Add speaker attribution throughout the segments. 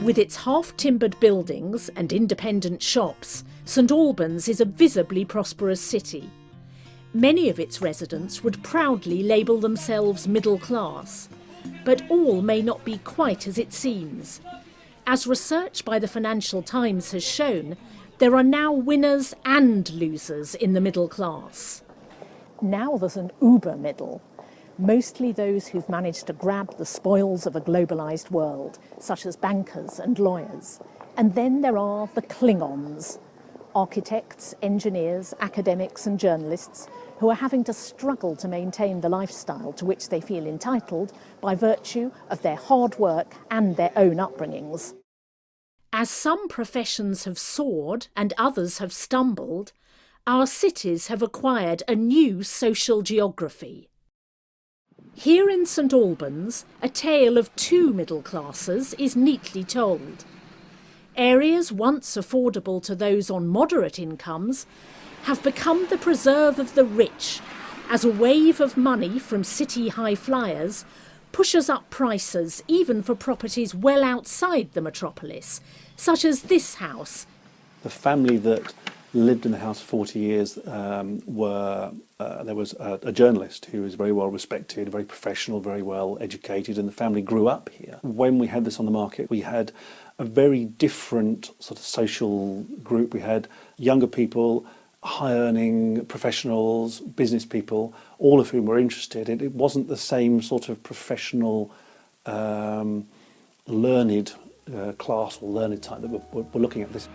Speaker 1: With its half-timbered buildings and independent shops, St Albans is a visibly prosperous city. Many of its residents would proudly label themselves middle class, but all may not be quite as it seems. As research by the Financial Times has shown, there are now winners and losers in the middle class. Now there's an uber middle, mostly those who've managed to grab the spoils of a globalised world, such as bankers and lawyers. And then there are the Klingons, architects, engineers, academics and journalists who are having to struggle to maintain the lifestyle to which they feel entitled by virtue of their hard work and their own upbringings. As some professions have soared and others have stumbled, our cities have acquired a new social geography. Here in St Albans, a tale of two middle classes is neatly told. Areas once affordable to those on moderate incomes have become the preserve of the rich, as a wave of money from city high flyers pushes up prices even for properties well outside the metropolis, such as this house.
Speaker 2: The family that lived in the house for 40 years there was a journalist who was very well respected, very professional, very well educated, and the family grew up here. When we had this on the market, we had a very different sort of social group. We had younger people, high-earning professionals, business people, all of whom were interested. It wasn't the same sort of professional, learned class or learned type that we're looking at this.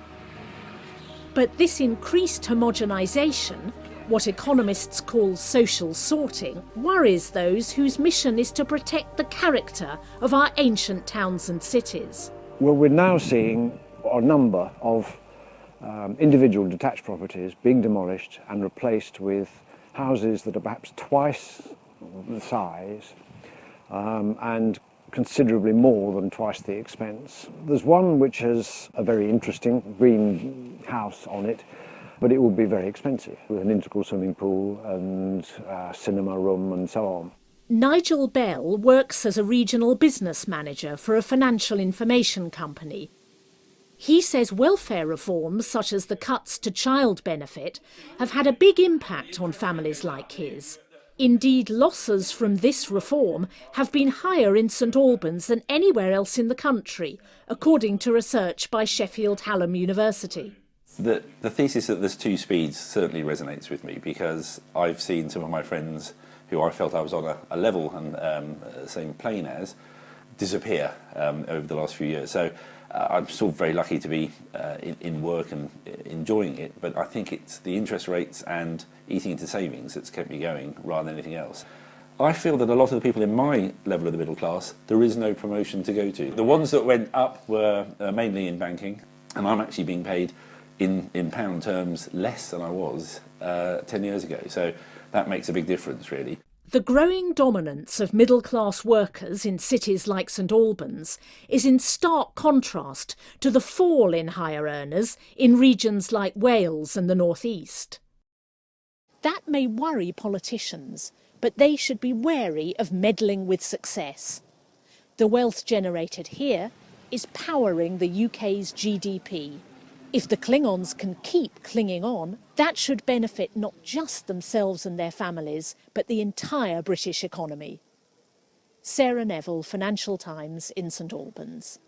Speaker 1: But this increased homogenisation, what economists call social sorting, worries those whose mission is to protect the character of our ancient towns and cities.
Speaker 3: Well, we're now seeing a number of individual detached properties being demolished and replaced with houses that are perhaps twice the size and considerably more than twice the expense. There's one which has a very interesting green house on it, but it will be very expensive, with an integral swimming pool and cinema room and so on.
Speaker 1: Nigel Bell works as a regional business manager for a financial information company. He says welfare reforms, such as the cuts to child benefit, have had a big impact on families like his. Indeed, losses from this reform have been higher in St Albans than anywhere else in the country, according to research by Sheffield Hallam University.
Speaker 4: The thesis that there's two speeds certainly resonates with me, because I've seen some of my friends who I felt I was on a level and same plane as disappear over the last few years. So I'm still very lucky to be in work and enjoying it, but I think it's the interest rates and eating into savings that's kept me going rather than anything else. I feel that a lot of the people in my level of the middle class, there is no promotion to go to. The ones that went up were mainly in banking, and I'm actually being paid in pound terms less than I was 10 years ago, so that makes a big difference, really.
Speaker 1: The growing dominance of middle-class workers in cities like St Albans is in stark contrast to the fall in higher earners in regions like Wales and the North East. That may worry politicians, but they should be wary of meddling with success. The wealth generated here is powering the UK's GDP. If the Klingons can keep clinging on, that should benefit not just themselves and their families, but the entire British economy. Sarah Neville, Financial Times in St Albans.